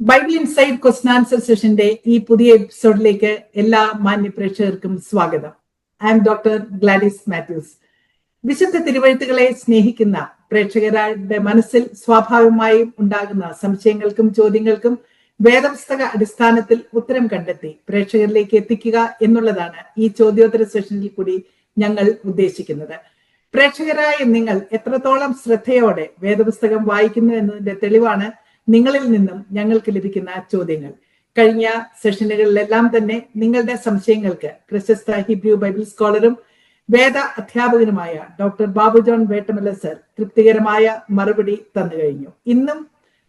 Bible inside question answer സെഷന്റെ ഈ പുതിയ എപ്പിസോഡിലേക്ക് എല്ലാ മാന്യ പ്രേക്ഷകർക്കും സ്വാഗതം. I M doctor Gladys Mathews. വിശുദ്ധ തിരുവഴുത്തുകളെ സ്നേഹിക്കുന്ന പ്രേക്ഷകരുടെ മനസ്സിൽ സ്വാഭാവികമായും ഉണ്ടാകുന്ന സംശയങ്ങൾക്കും ചോദ്യങ്ങൾക്കും വേദപുസ്തക അടിസ്ഥാനത്തിൽ ഉത്തരം കണ്ടെത്തി പ്രേക്ഷകരിലേക്ക് എത്തിക്കുക എന്നുള്ളതാണ് ഈ ചോദ്യോത്തര സെഷനിൽ കൂടി ഞങ്ങൾ ഉദ്ദേശിക്കുന്നത്. പ്രേക്ഷകരായ നിങ്ങൾ എത്രത്തോളം ശ്രദ്ധയോടെ വേദപുസ്തകം വായിക്കുന്നു എന്നതിന്റെ തെളിവാണ് നിങ്ങളിൽ നിന്നും ഞങ്ങൾക്ക് ലഭിക്കുന്ന ചോദ്യങ്ങൾ. കഴിഞ്ഞ സെഷനുകളിലെല്ലാം തന്നെ നിങ്ങളുടെ സംശയങ്ങൾക്ക് പ്രശസ്ത ഹിബ്രു ബൈബിൾ സ്കോളറും വേദ അധ്യാപകനുമായ doctor Babu John Vettamala sir തൃപ്തികരമായ മറുപടി തന്നു കഴിഞ്ഞു. ഇന്നും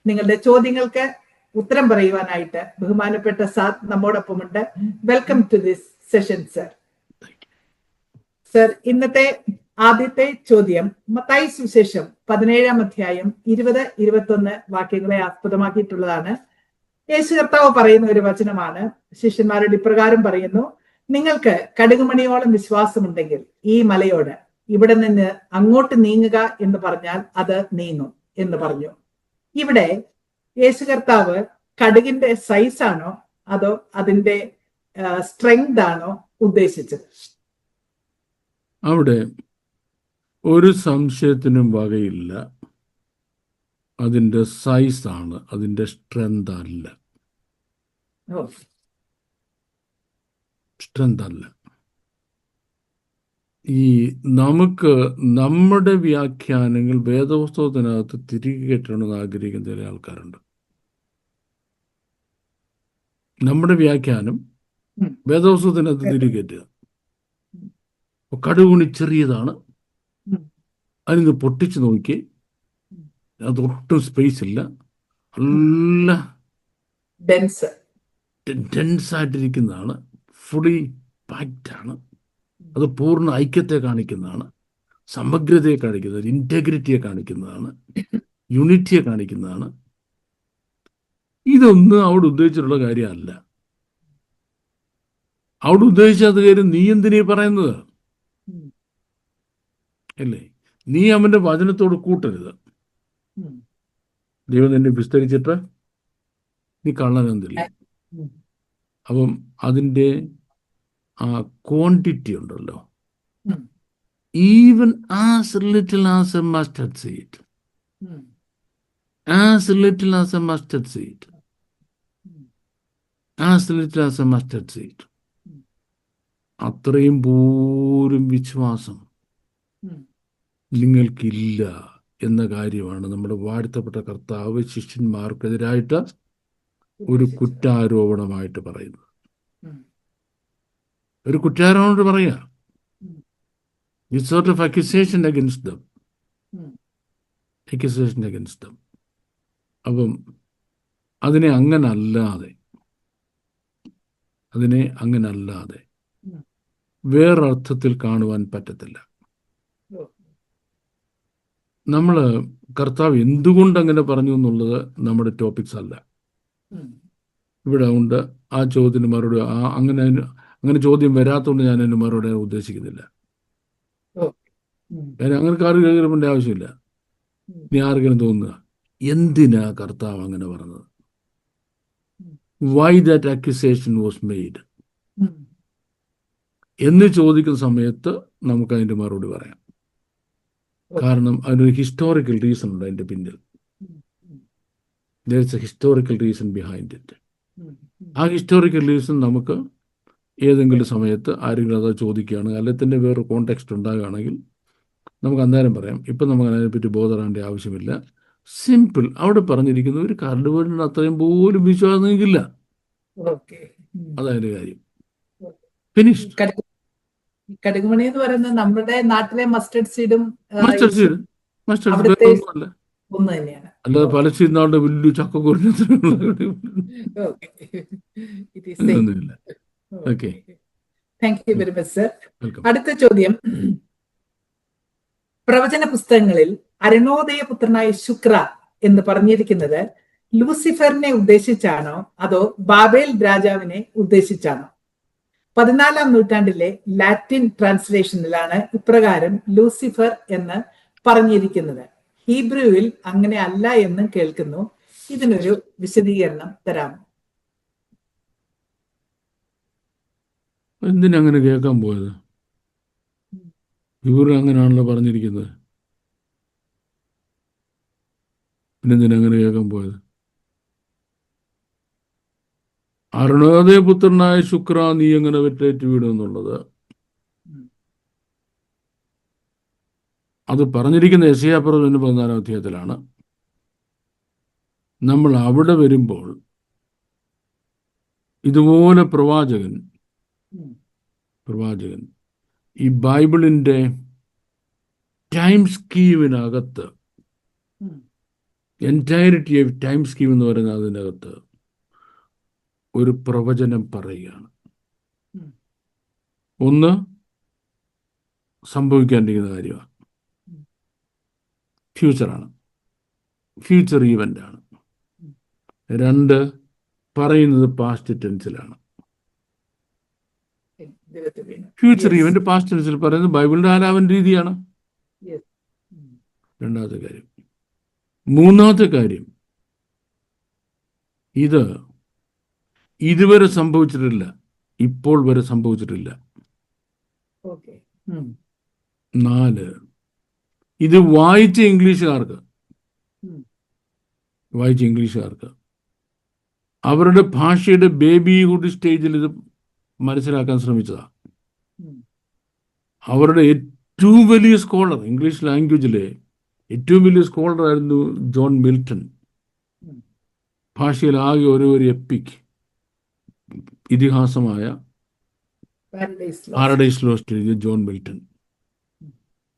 നിങ്ങളുടെ ചോദ്യങ്ങൾക്ക് ഉത്തരം പറയുവാനായിട്ട് ബഹുമാനപ്പെട്ട സാർ നമ്മോടൊപ്പമുണ്ട്. Welcome to this session sir. Sir, ഇന്നത്തെ ആദ്യത്തെ ചോദ്യം മത്തായി സുവിശേഷം 17-ാം അധ്യായം 20-21 വാക്യങ്ങളെ ആസ്പദമാക്കിയിട്ടുള്ളതാണ്. യേശു കർത്താവ് പറയുന്ന ഒരു വചനമാണ്. ശിഷ്യന്മാരോട് ഇപ്രകാരം പറയുന്നു: നിങ്ങൾക്ക് കടുകുമണിയോളം വിശ്വാസമുണ്ടെങ്കിൽ ഈ മലയോട് ഇവിടെ നിന്ന് അങ്ങോട്ട് നീങ്ങുക എന്ന് പറഞ്ഞാൽ അത് നീങ്ങും എന്ന് പറഞ്ഞു. ഇവിടെ യേശു കർത്താവ് കടുകിന്റെ സൈസ് ആണോ അതോ അതിന്റെ സ്ട്രെങ്ത് ആണോ ഉദ്ദേശിച്ചത്? അവിടെ ഒരു സംശയത്തിനും വകയില്ല. അതിൻ്റെ സൈസാണ്, അതിൻ്റെ സ്ട്രെങ്ത് അല്ല. സ്ട്രെങ്ത് അല്ല. ഈ നമുക്ക് നമ്മുടെ വ്യാഖ്യാനങ്ങൾ വേദപുസ്തകത്തിനകത്ത് തിരികെ കെട്ടണമെന്ന് ആഗ്രഹിക്കുന്ന ചില ആൾക്കാരുണ്ട്. നമ്മുടെ വ്യാഖ്യാനം വേദപുസ്തകത്തിനകത്ത് തിരികെ കെട്ടുക. കടുകുണി ചെറിയതാണ്, അതിന് പൊട്ടിച്ച് നോക്കി, അതൊട്ടും സ്പേസ് ഇല്ല, നല്ല ഡെൻസ് ആയിട്ടിരിക്കുന്നതാണ്, ഫുള്ളി പാക്ഡ് ആണ്. അത് പൂർണ്ണ ഐക്യത്തെ കാണിക്കുന്നതാണ്, സമഗ്രതയെ കാണിക്കുന്നതാണ്, ഇന്റഗ്രിറ്റിയെ കാണിക്കുന്നതാണ്, യൂണിറ്റിയെ കാണിക്കുന്നതാണ്. ഇതൊന്നും അവിടെ ഉദ്ദേശിച്ചിട്ടുള്ള കാര്യമല്ല. അവിടെ ഉദ്ദേശിച്ചാത്ത കാര്യം നീ എന്തിനീ പറയുന്നത് അല്ലേ? നീ അവന്റെ വചനത്തോട് കൂട്ടരുത്. ദൈവം നിന്നെ വിസ്തരിച്ചിട്ട് നീ കള്ളനെന്തില്ല. അപ്പം അതിൻ്റെ ആ ക്വാണ്ടിറ്റി ഉണ്ടല്ലോ, even as little as A mustard seed, as little as A mustard seed, as little as A mustard seed, അത്രയും പോലും വിശ്വാസം നിങ്ങൾക്കില്ല എന്ന കാര്യമാണ് നമ്മുടെ വാഴ്ത്തപ്പെട്ട കർത്താവ് ശിഷ്യന്മാർക്കെതിരായിട്ട് ഒരു കുറ്റാരോപണമായിട്ട് പറയുന്നത്. ഒരു കുറ്റാരോപണം പറയുക, it's sort of accusation against dum, accusation against dum. അപ്പം അതിനെ അങ്ങനല്ലാതെ വേറൊരർത്ഥത്തിൽ കാണുവാൻ പറ്റത്തില്ല. നമ്മൾ കർത്താവ് എന്തുകൊണ്ട് അങ്ങനെ പറഞ്ഞു എന്നുള്ളത് നമ്മുടെ ടോപ്പിക്സ് അല്ല. ഇവിടെ ഉണ്ട് ആ ചോദ്യത്തിന് മറുപടി. അങ്ങനെ ചോദ്യം വരാത്തതുകൊണ്ട് ഞാൻ അതിന് മറുപടി ഉദ്ദേശിക്കുന്നില്ല. കാര്യം അങ്ങനെ കേൾക്കേണ്ട ആവശ്യമില്ല. ഇനി ആർക്കെങ്കിലും തോന്നുക എന്തിനാ കർത്താവ് അങ്ങനെ പറഞ്ഞത്, why that accusation was made എന്ന് ചോദിക്കുന്ന സമയത്ത് നമുക്കതിൻ്റെ മറുപടി പറയാം. കാരണം അതിനൊരു ഹിസ്റ്റോറിക്കൽ റീസൺ ഉണ്ട് അതിൻ്റെ പിന്നിൽ. there is a historical reason behind it. ആ ഹിസ്റ്റോറിക്കൽ റീസൺ നമുക്ക് ഏതെങ്കിലും സമയത്ത് ആരെങ്കിലും അത് ചോദിക്കുകയാണ്, അല്ലെങ്കിൽ തന്നെ വേറൊരു കോണ്ടെക്സ്റ്റ് ഉണ്ടാകുകയാണെങ്കിൽ നമുക്ക് അന്നേരം പറയാം. ഇപ്പം നമുക്ക് അതിനെപ്പറ്റി ബോധറാണ്ട ആവശ്യമില്ല. സിമ്പിൾ. അവിടെ പറഞ്ഞിരിക്കുന്ന ഒരു കരടുവീടിന് അത്രയും പോലും വിശ്വാസം നിൽക്കില്ല. അതതിൻ്റെ കാര്യം. ഫിനിഷ്. കടുകുമണി എന്ന് പറയുന്നത് നമ്മുടെ നാട്ടിലെ മസ്റ്റർഡ് സീഡും അല്ല, ഒന്ന് തന്നെയാണ്. അല്ലാതെ പലസ്തീൻ നാളുടെ വലിയ ചക്കക്കുറിഞ്ഞ അടുത്ത ചോദ്യം. പ്രവചന പുസ്തകങ്ങളിൽ അരുണോദയ പുത്രനായ ശുക്ര എന്ന് പറഞ്ഞിരിക്കുന്നത് ലൂസിഫറിനെ ഉദ്ദേശിച്ചാണോ അതോ ബാബേൽ രാജാവിനെ ഉദ്ദേശിച്ചാണോ? 14-ാം നൂറ്റാണ്ടിലെ ലാറ്റിൻ ട്രാൻസ്ലേഷനിലാണ് ഇപ്രകാരം ലൂസിഫർ എന്ന് പറഞ്ഞിരിക്കുന്നത്. ഹീബ്രുവിൽ അങ്ങനെ അല്ല എന്ന് കേൾക്കുന്നു. ഇതിനൊരു വിശദീകരണം തരാമോ? എന്തിനങ്ങനെ കേൾക്കാൻ പോയത്? ഇവർ അങ്ങനെയാണല്ലോ പറഞ്ഞിരിക്കുന്നത്. പിന്നെന്തിനങ്ങനെ കേൾക്കാൻ പോയത്? അരുണോദയപുത്രനായ ശുക്ര, നീ എങ്ങനെ വെറ്റേറ്റ് വീടുമെന്നുള്ളത് അത് പറഞ്ഞിരിക്കുന്ന യെശയ്യാപ്രവചനം 14-ാം അധ്യായത്തിലാണ്. നമ്മൾ അവിടെ വരുമ്പോൾ ഇതുപോലെ പ്രവാചകൻ ഈ ബൈബിളിൻ്റെ ടൈം സ്കീമിനകത്ത്, എൻറ്റയറിറ്റി ഓഫ് ടൈം സ്കീം എന്ന് പറയുന്ന അതിനകത്ത് ഒരു പ്രവചനം പറയുകയാണ്. ഒന്ന്, സംഭവിക്കാണ്ടിരിക്കുന്ന കാര്യമാണ്, ഫ്യൂച്ചറാണ്, ഫ്യൂച്ചർ ഈവൻ്റാണ്. രണ്ട്, പറയുന്നത് പാസ്റ്റ് ടെൻസിലാണ്. ഫ്യൂച്ചർ ഈവൻ്റ് പാസ്റ്റ് ടെൻസിൽ പറയുന്നത് ബൈബിളിൻ്റെ ആലാപന രീതിയാണ്. രണ്ടാമത്തെ കാര്യം. മൂന്നാമത്തെ കാര്യം, ഇത് ഇതുവരെ സംഭവിച്ചിട്ടില്ല, ഇപ്പോൾ വരെ സംഭവിച്ചിട്ടില്ല. 4, ഇത് വായിച്ച ഇംഗ്ലീഷുകാർക്ക് അവരുടെ ഭാഷയുടെ ബേബിഹുഡ് സ്റ്റേജിൽ ഇത് മനസ്സിലാക്കാൻ ശ്രമിച്ചതാണ്. അവരുടെ ഏറ്റവും വലിയ സ്കോളർ, ഇംഗ്ലീഷ് ലാംഗ്വേജിലെ ഏറ്റവും വലിയ സ്കോളറായിരുന്നു ജോൺ മിൽട്ടൺ. ഭാഷയിൽ ആകെ ഒരു എപ്പിക് ഇതിഹാസമായ പാരഡൈസ് ലോസ്റ്റ് എഴുതിയ ജോൺ മിൽട്ടൺ.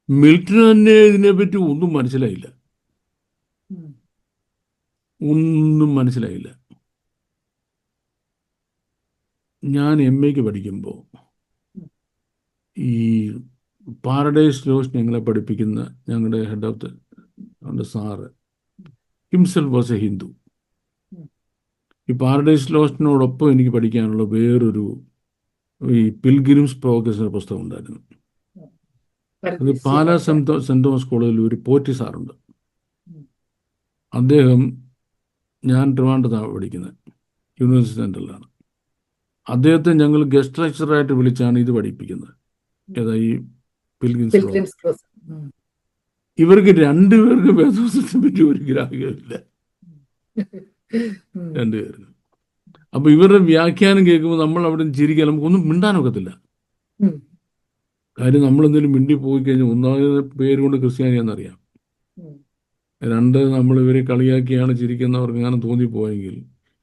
മിൽട്ടൺ തന്നെ ഇതിനെപ്പറ്റി ഒന്നും മനസ്സിലായില്ല. ഞാൻ MA പഠിക്കുമ്പോൾ ഈ പാരഡൈസ് ലോസ്റ്റ് ഞങ്ങളെ പഠിപ്പിക്കുന്ന ഞങ്ങളുടെ head of the sir himself was A Hindu. ഈ പാരഡൈസ് ലോസ്റ്റിനോടൊപ്പം എനിക്ക് പഠിക്കാനുള്ള വേറൊരു ഈ പിൽഗ്രിംസ് പ്രോഗ്രസ് എന്ന പുസ്തകം ഉണ്ടായിരുന്നു. അത് പാലാ സെൻറ് തോമസ് കോളേജിൽ ഒരു പോറ്റി സാറുണ്ട്. അദ്ദേഹം, ഞാൻ ട്രിവാൻഡ്രത്താണ് പഠിക്കുന്നത്, യൂണിവേഴ്സിറ്റി സെൻറ്ററിലാണ്. അദ്ദേഹത്തെ ഞങ്ങൾ ഗസ്റ്റ് ലെക്ചറായിട്ട് വിളിച്ചാണ് ഇത് പഠിപ്പിക്കുന്നത്. ഏതാ ഈ പിൽഗ്രിംസ് പ്രോഗ്രസ്. ഇവർക്ക് രണ്ടുപേർക്കും വേദപുസ്തകത്തെ പറ്റി ഒരു ഗ്രാഹ്യമില്ല, രണ്ടുപേർക്കും. അപ്പൊ ഇവരുടെ വ്യാഖ്യാനം കേൾക്കുമ്പോൾ നമ്മൾ അവിടെ ചിരിക്കാൻ നമുക്കൊന്നും മിണ്ടാനൊക്കത്തില്ല. കാര്യം നമ്മളെന്തെങ്കിലും മിണ്ടി പോയി കഴിഞ്ഞാൽ ഒന്നാമത് പേരുകൊണ്ട് ക്രിസ്ത്യാനിയാണെന്നറിയാം, രണ്ട്, നമ്മൾ ഇവരെ കളിയാക്കിയാണ് ചിരിക്കുന്നവർക്ക് അങ്ങനെ തോന്നിപ്പോയെങ്കിൽ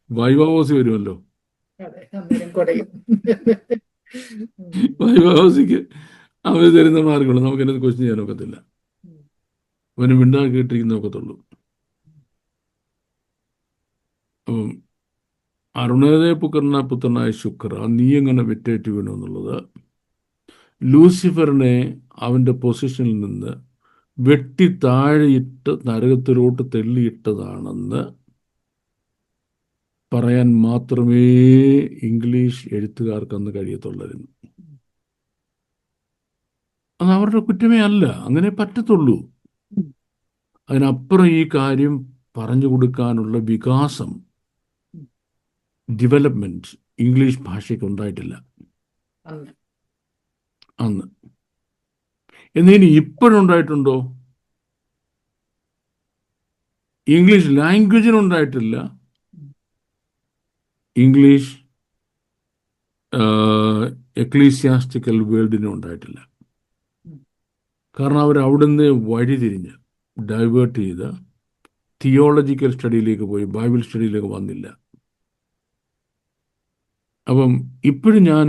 വൈവാവോസി വരുമല്ലോ. വൈവാവോസിക്ക് അവർ തരുന്ന മാർഗമുള്ളൂ, നമുക്ക് എന്നെ ക്വസ്റ്റ്യൻ ചെയ്യാനൊക്കത്തില്ല. അവന് മിണ്ടാ കേട്ടിരിക്കുന്ന ഒക്കത്തുള്ളൂ. അപ്പം അരുണോദയപുത്രനായ ശുക്ര, നീ എങ്ങനെ വെറ്റേറ്റ് വീണു എന്നുള്ളത് ലൂസിഫറിനെ അവൻ്റെ പൊസിഷനിൽ നിന്ന് വെട്ടി താഴെയിട്ട് നരകത്തിലോട്ട് തെള്ളിയിട്ടതാണെന്ന് പറയാൻ മാത്രമേ ഇംഗ്ലീഷ് എഴുത്തുകാർക്കന്ന് കഴിയത്തുള്ളായിരുന്നു. അത് അവരുടെ കുറ്റമേ അല്ല, അങ്ങനെ പറ്റത്തുള്ളൂ. അതിനപ്പുറം ഈ കാര്യം പറഞ്ഞു കൊടുക്കാനുള്ള വികാസം, ഡെവലപ്മെന്റ് ഇംഗ്ലീഷ് ഭാഷയ്ക്ക് ഉണ്ടായിട്ടില്ല അന്ന്. എന്നതിന് ഇപ്പോഴുണ്ടായിട്ടുണ്ടോ? ഇംഗ്ലീഷ് ലാംഗ്വേജിനുണ്ടായിട്ടില്ല, ഇംഗ്ലീഷ് എക്ലീസിയാസ്റ്റിക്കൽ വേൾഡിനും ഉണ്ടായിട്ടില്ല. കാരണം അവർ അവിടുന്ന് വഴിതിരിഞ്ഞ് ഡൈവേർട്ട് ചെയ്ത് തിയോളജിക്കൽ സ്റ്റഡിയിലേക്ക് പോയി, ബൈബിൾ സ്റ്റഡിയിലേക്ക് വന്നില്ല. അപ്പം ഇപ്പോഴും ഞാൻ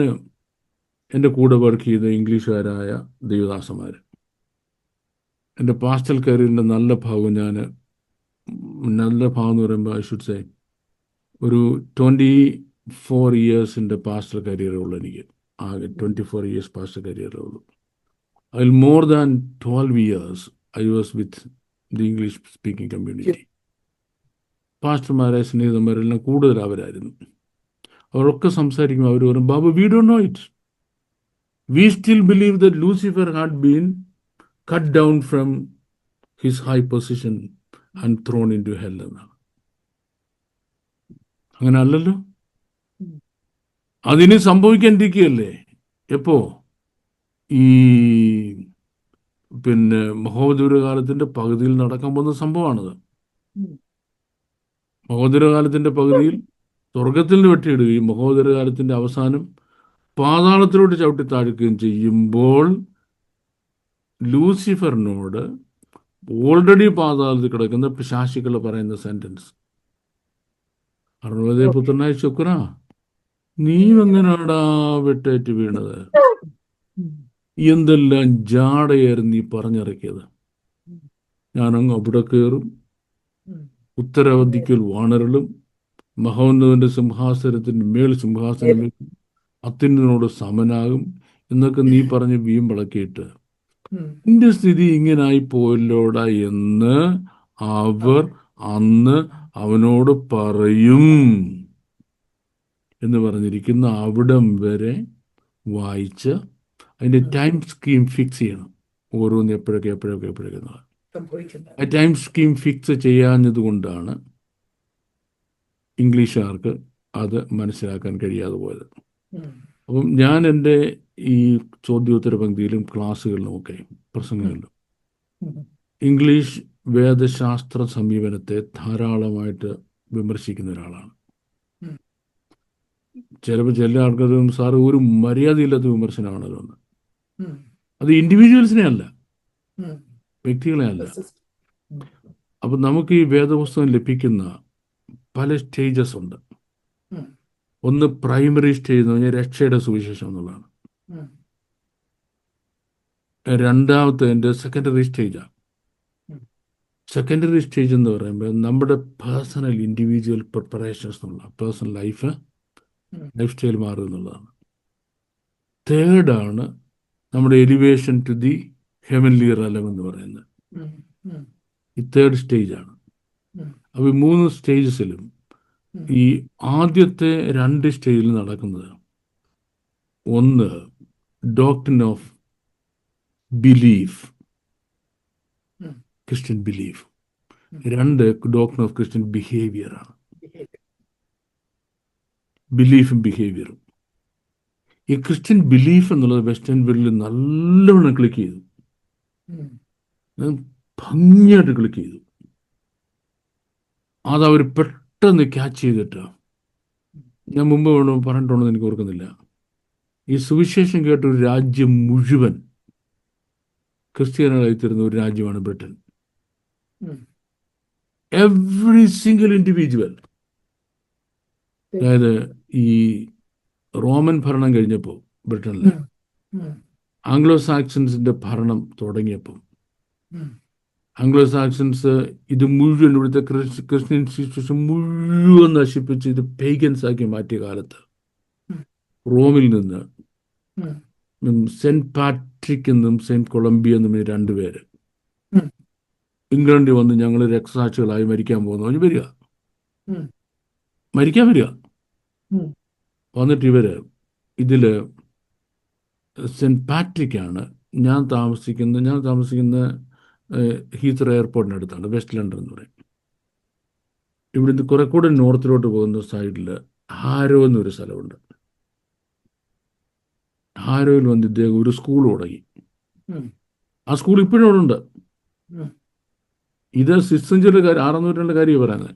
എൻ്റെ കൂടെ വർക്ക് ചെയ്ത ഇംഗ്ലീഷുകാരായ ദൈവദാസന്മാർ, എൻ്റെ പാസ്റ്റൽ കരിയറിൻ്റെ നല്ല ഭാഗം എന്ന് പറയുമ്പോൾ ഐ ഷുഡ് സേ ഒരു 24 ഇയേഴ്സിൻ്റെ പാസ്റ്റൽ കരിയറുള്ളൂ എനിക്ക്. ആകെ 24 ഇയേഴ്സ് പാസ്റ്റൽ കരിയറുള്ളൂ. അതിൽ more than 12 years I was with the English speaking community. പാസ്റ്റർമാരെ, സ്നേഹിതന്മാരെല്ലാം കൂടുതൽ അവരായിരുന്നു. അവരൊക്കെ സംസാരിക്കുമ്പോൾ അവർ പറയും, Babu, we don't know it, we still believe that Lucifer had been cut down from his high position and thrown in to hell എന്നാണ്. അങ്ങനെ അല്ലല്ലോ. ഉം. അതിന് സംഭവിക്കാണ്ടിരിക്കുകയല്ലേ. എപ്പോ ഈ മഹോദര കാലത്തിന്റെ പകുതിയിൽ നടക്കാൻ പോകുന്ന സംഭവമാണത്. ഉം. മഹോദര കാലത്തിന്റെ പകുതിയിൽ സ്വർഗത്തിൽ നിന്ന് വെട്ടിയിടുകയും മഹോദര കാലത്തിന്റെ അവസാനം പാതാളത്തിലോട്ട് ചവിട്ടി താഴ്ക്കുകയും ചെയ്യുമ്പോൾ ലൂസിഫറിനോട് ഓൾറെഡി പാതാളത്തിൽ കിടക്കുന്ന പിശാചുക്കൾ പറയുന്ന സെന്റൻസ്, അറുപതേ പുത്രനായ ശുക്ര, നീ എങ്ങനാടാ വെട്ടേറ്റ് വീണത്, ഉം. എന്തെല്ലാം ജാടയായിരുന്നു നീ പറഞ്ഞിറക്കിയത്. ഞാനങ്ങ് അവിടെ കയറും, ഉം. ഉത്തരവധിക്കൽ വാണരളും, മഹോന്നതന്റെ സിംഹാസനത്തിന് മേൽ സിംഹാസനം വെക്കും, അത്യുന്നതനോട് സമനാകും എന്നൊക്കെ നീ പറഞ്ഞ് വീമ്പിളക്കിയിട്ട് ഉം. നിന്റെ സ്ഥിതി ഇങ്ങനായി പോയല്ലോടാ എന്ന് അവർ അന്ന് അവനോട് പറയും എന്ന് പറഞ്ഞിരിക്കുന്ന അവിടം വരെ വായിച്ച് അതിൻ്റെ ടൈം സ്കീം ഫിക്സ് ചെയ്യണം. ഓരോന്ന് എപ്പോഴൊക്കെ സംഭവിക്കുന്നത്. ആ ടൈം സ്കീം ഫിക്സ് ചെയ്യാഞ്ഞത് കൊണ്ടാണ് ഇംഗ്ലീഷുകാർക്ക് അത് മനസ്സിലാക്കാൻ കഴിയാതെ പോയത്. ഉം. അപ്പം ഞാൻ എൻ്റെ ഈ ചോദ്യോത്തര പങ്ക്തിയിലും ക്ലാസ്സുകളിലുമൊക്കെ പ്രസംഗങ്ങളിലും ഉം. ഇംഗ്ലീഷ് വേദശാസ്ത്ര സമീപനത്തെ ധാരാളമായിട്ട് വിമർശിക്കുന്ന ഒരാളാണ്. ഉം. ചിലപ്പോൾ ചില ആൾക്കാർ സാറ് ഒരു മര്യാദയില്ലാത്ത വിമർശനമാണല്ലോ എന്ന്. ഉം. അത് ഇൻഡിവിജ്വൽസിനെ അല്ല, ഉം. വ്യക്തികളെ അല്ല. ഉം. അപ്പം നമുക്ക് ഈ വേദപുസ്തകം ലഭിക്കുന്ന പല സ്റ്റേജസ് ഉണ്ട്. ഉം. ഒന്ന് പ്രൈമറി സ്റ്റേജ് എന്ന് പറഞ്ഞാൽ രക്ഷയുടെ സുവിശേഷം എന്നുള്ളതാണ്. ഉം. രണ്ടാമത്തെ എൻ്റെ സെക്കൻഡറി സ്റ്റേജാണ്. ഉം. സെക്കൻഡറി സ്റ്റേജ് എന്ന് പറയുമ്പോൾ നമ്മുടെ പേഴ്സണൽ ഇൻഡിവിജ്വൽ പ്രിപ്പറേഷൻസ് എന്നുള്ള പേഴ്സണൽ ലൈഫ് സ്റ്റൈൽ മാറുക എന്നുള്ളതാണ്. തേർഡാണ് നമ്മുടെ elevation to the heavenly realm എന്ന് പറയുന്നത്. ഉം. ഉം. ഈ തേർഡ് സ്റ്റേജാണ്. ഉം. അപ്പോൾ ഈ 3 സ്റ്റേജസിലും ഈ ആദ്യത്തെ 2 സ്റ്റേജിൽ നടക്കുന്നത് ഒന്ന് doctrine of belief, Christian belief. 2 doctrine of Christian behaviour ആണ്. ബിലീഫും ബിഹേവിയറും. ഈ ക്രിസ്ത്യൻ ബിലീഫ് എന്നുള്ളത് വെസ്റ്റേൺ വേൾഡിൽ നല്ലവണ്ണം ക്ലിക്ക് ചെയ്തു, ഭംഗിയായിട്ട് ക്ലിക്ക് ചെയ്തു. അതവർ പെട്ടെന്ന് ക്യാച്ച് ചെയ്തിട്ട്, ഞാൻ മുമ്പ് പറഞ്ഞിട്ടുണ്ടെന്ന് എനിക്ക് ഓർക്കുന്നില്ല, ഈ സുവിശേഷം കേട്ട ഒരു രാജ്യം മുഴുവൻ ക്രിസ്ത്യാനികളായി തീർന്ന ഒരു രാജ്യമാണ് ബ്രിട്ടൻ. Every single individual. അതായത് ഈ റോമൻ ഭരണം കഴിഞ്ഞപ്പോൾ ബ്രിട്ടനിൽ ആംഗ്ലോ സാക്സൺസിന്റെ ഭരണം തുടങ്ങിയപ്പോൾ ആംഗ്ലോ സാക്സൺസ് ഇത് മുഴുവൻ ഇവിടുത്തെ ക്രിസ്ത്യൻ ഇൻസ്റ്റിറ്റ്യൂഷൻ മുഴുവൻ നശിപ്പിച്ച് ഇത് പേഗൻസ് ആക്കി മാറ്റിയ കാലത്ത് റോമിൽ നിന്ന് സെന്റ് പാട്രിക് എന്നും സെന്റ് കൊളംബിയ എന്നും 2 പേര് ഇംഗ്ലണ്ടിൽ വന്ന് ഞങ്ങൾ രക്തസാക്ഷികളായി മരിക്കാൻ പോകുന്നു വരിക, മരിക്കാൻ വരിക. വന്നിട്ട് ഇവര് ഇതിൽ സെന്റ് പാട്രിക് ആണ് ഞാൻ താമസിക്കുന്ന ഹീത്രോ എയർപോർട്ടിനടുത്താണ്, വെസ്റ്റ് ലണ്ടൻ എന്ന് പറയും. ഇവിടുന്ന് കുറെ കൂടെ നോർത്തിലോട്ട് പോകുന്ന സൈഡിൽ ഹാരോ എന്നൊരു സ്ഥലമുണ്ട്. ഹാരോയിൽ വന്ന് ഇദ്ദേഹം ഒരു സ്കൂൾ തുടങ്ങി. ആ സ്കൂൾ ഇപ്പോഴും അവിടെ ഉണ്ട്. ഇത് 6th സെഞ്ചുറിയുടെ കാര്യം, 6ാം നൂറ്റാണ്ടിന്റെ കാര്യം പറയുന്നത്.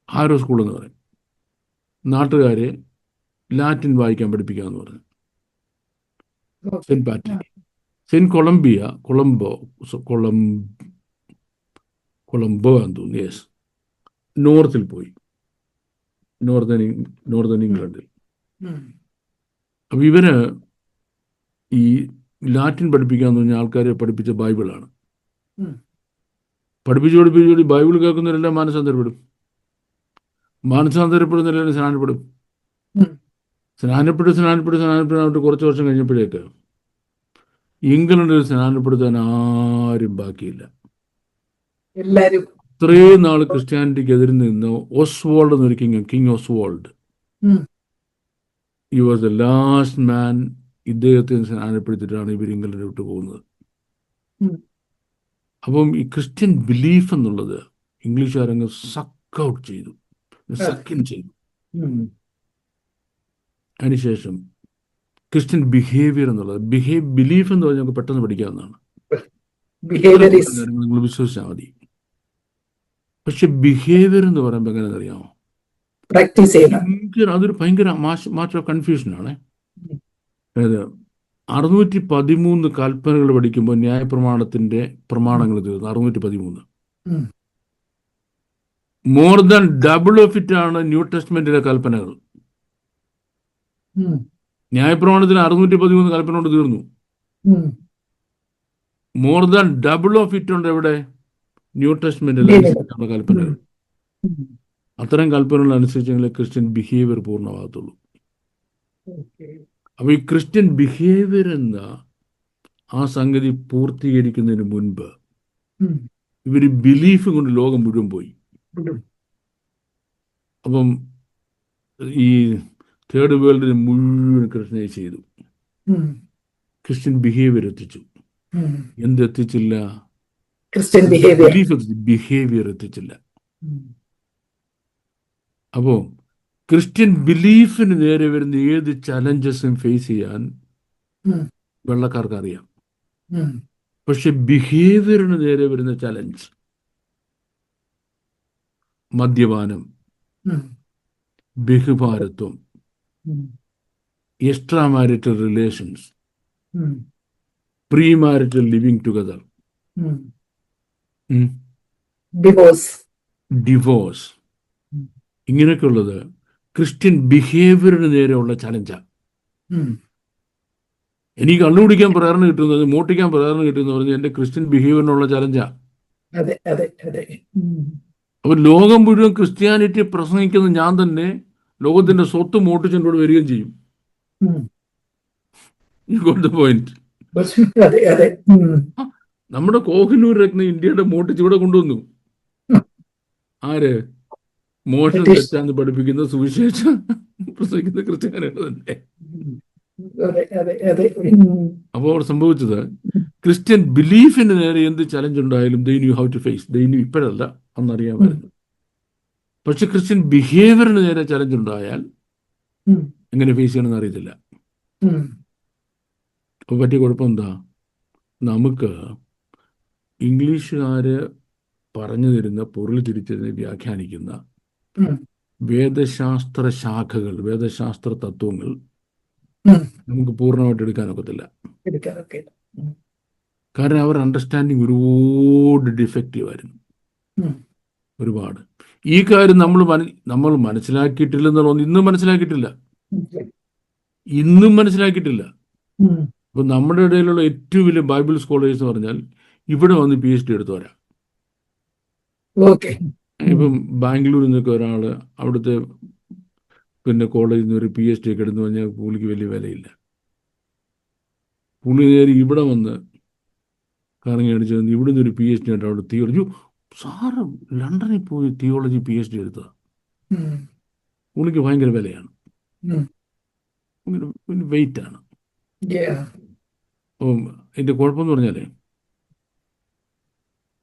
ഹാരോ സ്കൂൾ എന്ന് പറയും. നാട്ടുകാരെ ലാറ്റിൻ വായിക്കാൻ പഠിപ്പിക്കാമെന്ന് പറഞ്ഞു. Saint Patrick. സെന്റ് കൊളംബോ എന്ന് തോന്നുന്നു, യെസ്, നോർത്തിൽ പോയി, നോർത്തേൺ ഇംഗ്ലണ്ടിൽ. അപ്പൊ ഇവര് ഈ ലാറ്റിൻ പഠിപ്പിക്കാന്ന് പറഞ്ഞ ആൾക്കാരെ പഠിപ്പിച്ച ബൈബിളാണ്. പഠിപ്പിച്ച് ബൈബിൾ കേൾക്കുന്നവരെല്ലാം മാനസാന്തരപ്പെടുന്നവരെല്ലാം സ്നാനപ്പെട്ട് കുറച്ച് വർഷം കഴിഞ്ഞപ്പോഴേക്ക് ഇംഗ്ലണ്ടിൽ സ്നാനപ്പെടുത്താൻ ആരും ബാക്കിയില്ല. എല്ലാരും ഇത്രയും നാൾ ക്രിസ്ത്യാനിറ്റിക്ക് എതിരെ നിന്ന് ഓസ്വാൾഡ് എന്നൊരു king Oswald, he was the last man. ഇദ്ദേഹത്തെ സ്നാനപ്പെടുത്തിയിട്ടാണ് ഇവർ ഇംഗ്ലണ്ട് വിട്ടു പോകുന്നത്. അപ്പം ഈ ക്രിസ്ത്യൻ ബിലീഫ് എന്നുള്ളത് ഇംഗ്ലീഷുകാരങ്ങ് ഔട്ട് ചെയ്തു, സക്കിൻ ചെയ്തു. ഉം. അതിനുശേഷം ക്രിസ്ത്യൻ ബിഹേവിയർ എന്നുള്ളത്, ബിലീഫ് എന്ന് പറഞ്ഞാൽ നമുക്ക് പെട്ടെന്ന് പഠിക്കാവുന്നതാണ്. Behavior ഇത്ര is കാര്യങ്ങൾ നിങ്ങൾ വിശ്വസിച്ചാൽ മതി. പക്ഷെ ബിഹേവിയർ എന്ന് പറയുമ്പോൾ എങ്ങനെയാണെന്ന് അറിയാമോ? practice ചെയ്യണം. അതൊരു ഭയങ്കര മാറ്റർ ഓഫ് കൺഫ്യൂഷനാണ്. അതായത് 613 കൽപ്പനകൾ പഠിക്കുമ്പോൾ ന്യായപ്രമാണത്തിന്റെ പ്രമാണങ്ങൾ തീർന്നു. 613 ഉം. More than double of it ആണ് ന്യൂ ടെസ്റ്റ്മെന്റിലെ കൽപ്പനകൾ. ഉം. ന്യായപ്രമാണത്തിന് 613 കൽപ്പന കൊണ്ട് തീർന്നു. ഉം. More than double of it ഉണ്ട് എവിടെ? ന്യൂ ടെസ്റ്റ്മെന്റിൽ അനുസരിച്ചുള്ള കൽപ്പനകൾ. ഉം. അത്തരം കൽപ്പനകൾ അനുസരിച്ചെങ്കിൽ ക്രിസ്ത്യൻ ബിഹേവിയർ പൂർണ്ണമാകത്തുള്ളൂ. Okay. അപ്പൊ ഈ ക്രിസ്ത്യൻ ബിഹേവിയർ എന്ന ആ സംഗതി പൂർത്തീകരിക്കുന്നതിന് മുൻപ് ഉം. ഇവര് ബിലീഫ് കൊണ്ട് ലോകം മുഴുവൻ പോയി. ഉം. അപ്പം ഈ തേർഡ് വേൾഡിന് മുഴുവൻ ക്രിസ്ത്യനൈസ് ചെയ്തു. ഉം. ക്രിസ്ത്യൻ ബിഹേവിയർ എത്തിച്ചു. ഉം. എന്തെത്തിച്ചില്ല? Christian behavior. ബിഹേവിയർ എത്തിച്ചില്ല. ഉം. അപ്പോൾ ക്രിസ്ത്യൻ ബിലീഫിന് നേരെ വരുന്ന ഏത് ചലഞ്ചസും ഫേസ് ചെയ്യാൻ ഉം. വെള്ളക്കാർക്ക് അറിയാം. ഉം. പക്ഷെ ബിഹേവിയറിന് നേരെ വരുന്ന ചലഞ്ച്, മദ്യപാനം, ഉം. ബഹുഭാരത്വം, ഉം. എക്സ്ട്രാ മാരിറ്റൽ റിലേഷൻസ്, ഉം. പ്രീ മാരിറ്റൽ ലിവിങ് ടുഗദർ, ഉം. Divorce. ഡിവോഴ്സ്, ഉം. ഇങ്ങനെയൊക്കെയുള്ളത് ക്രിസ്ത്യൻ ബിഹേവിയറിന് നേരെയുള്ള ചലഞ്ചാണ്. ഉം. എനിക്ക് കള്ളുപിടിക്കാൻ പ്രേരണ കിട്ടുന്നത്, മോട്ടിക്കാൻ പ്രേരണ കിട്ടുന്നത് പറഞ്ഞാൽ എൻ്റെ ക്രിസ്ത്യൻ ബിഹേവിയറിനുള്ള ചലഞ്ചാണ്. അതെ അതെ അതെ. ഉം. അപ്പോൾ ലോകം മുഴുവൻ ക്രിസ്ത്യാനിറ്റി പ്രസംഗിക്കുന്ന ഞാൻ തന്നെ ലോകത്തിന്റെ സ്വത്ത് മോട്ടിച്ചെന്നോട് വരികയും ചെയ്യും. ഉം. You got the point. അതെ അതെ. ഉം. നമ്മുടെ കോഹിനൂർ രത്ന ഇന്ത്യയുടെ മോട്ടിച്ച് ഇവിടെ കൊണ്ടുവന്നു. ആര്? മോഷണം British. തെറ്റാന്ന് പഠിപ്പിക്കുന്ന സുവിശേഷം പ്രസംഗിക്കുന്ന ക്രിസ്ത്യാനികൾ തന്നെ. അതെ അതെ അതെ. ഉം. അപ്പോൾ അവിടെ സംഭവിച്ചത്, ക്രിസ്ത്യൻ ബിലീഫിന് നേരെ എന്ത് ചലഞ്ച് ഉണ്ടായാലും they knew how to face. they knew, ഇപ്പോഴല്ല, അന്നറിയാമായിരുന്നു. പക്ഷെ ക്രിസ്ത്യൻ ബിഹേവിയറിന് നേരെ ചലഞ്ച് ഉണ്ടായാൽ ഉം. എങ്ങനെ ഫേസ് ചെയ്യണമെന്ന് അറിയത്തില്ല. ഉം. അപ്പോൾ പറ്റിയ കുഴപ്പം എന്താ? നമുക്ക് ഇംഗ്ലീഷുകാര് പറഞ്ഞു തരുന്ന പൊരുൾ തിരിച്ചതിനെ വ്യാഖ്യാനിക്കുന്ന ഉം. വേദശാസ്ത്ര ശാഖകൾ, വേദശാസ്ത്ര തത്വങ്ങൾ ഉം. നമുക്ക് പൂർണ്ണമായിട്ട് എടുക്കാനൊക്കത്തില്ല. എടുക്കാനൊക്കെ. ഉം. കാരണം അവർ അണ്ടർസ്റ്റാൻഡിങ് ഒരുപാട് ഡിഫക്റ്റീവ് ആയിരുന്നു. ഉം. ഒരുപാട്. ഈ കാര്യം നമ്മൾ മനസ്സിലാക്കിയിട്ടില്ലെന്നുള്ള ഇന്നും മനസ്സിലാക്കിയിട്ടില്ല. ഉം. അപ്പൊ നമ്മുടെ ഇടയിലുള്ള ഏറ്റവും വലിയ ബൈബിൾ സ്കോളേഴ്സ് എന്ന് പറഞ്ഞാൽ ഇവിടെ വന്ന് PhD എടുത്തവരാ. ഓക്കെ. ഇപ്പം ബാംഗ്ലൂരിൽ നിന്നൊക്കെ ഒരാള് അവിടുത്തെ കോളേജിൽ നിന്ന് ഒരു PhD ഒക്കെ എടുത്തു പറഞ്ഞാൽ പുള്ളിക്ക് വലിയ വിലയില്ല. പുള്ളി നേരെ ഇവിടെ വന്ന് കറങ്ങി അടിച്ചു വന്ന് ഇവിടെ നിന്ന് ഒരു PhD ആയിട്ട് അവിടെ തിയോളജി, സാറ് ലണ്ടനിൽ പോയി തിയോളജി PhD എടുത്തതാ. ഉം. പുള്ളിക്ക് ഭയങ്കര വിലയാണ്, ഉം. വെയിറ്റ് ആണ്. Yeah. അപ്പം ഇതിൻ്റെ കുഴപ്പമെന്ന് പറഞ്ഞാലേ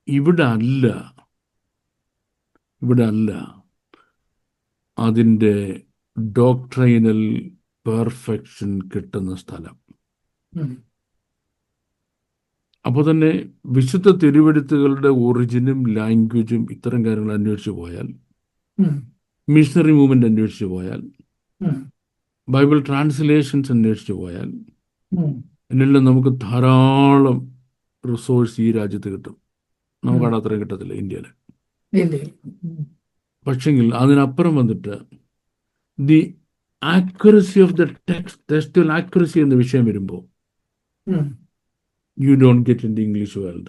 ഇവിടെ അല്ല അതിൻ്റെ ഡോക്ട്രൈനൽ പെർഫെക്ഷൻ കിട്ടുന്ന സ്ഥലം. ഉം. അപ്പോൾ തന്നെ വിശുദ്ധ തിരുവെഴുത്തുകളുടെ ഒറിജിനും ലാംഗ്വേജും ഇത്തരം കാര്യങ്ങൾ അന്വേഷിച്ച് പോയാൽ, ഉം. മിഷണറി മൂവ്മെന്റ് അന്വേഷിച്ച് പോയാൽ, ഉം. ബൈബിൾ ട്രാൻസ്ലേഷൻസ് അന്വേഷിച്ച് പോയാൽ, ഉം. ഇതിനെല്ലാം നമുക്ക് ധാരാളം റിസോഴ്സ് ഈ രാജ്യത്ത് കിട്ടും. നമുക്കവിടെ അത്രയും കിട്ടത്തില്ല ഇന്ത്യയിൽ. ഇല്ല. ഉം. പക്ഷെങ്കിൽ അതിനപ്പുറം വന്നിട്ട് the accuracy of the textual accuracy എന്ന വിഷയം വരുമ്പോൾ ഉം. you don't get in the English world.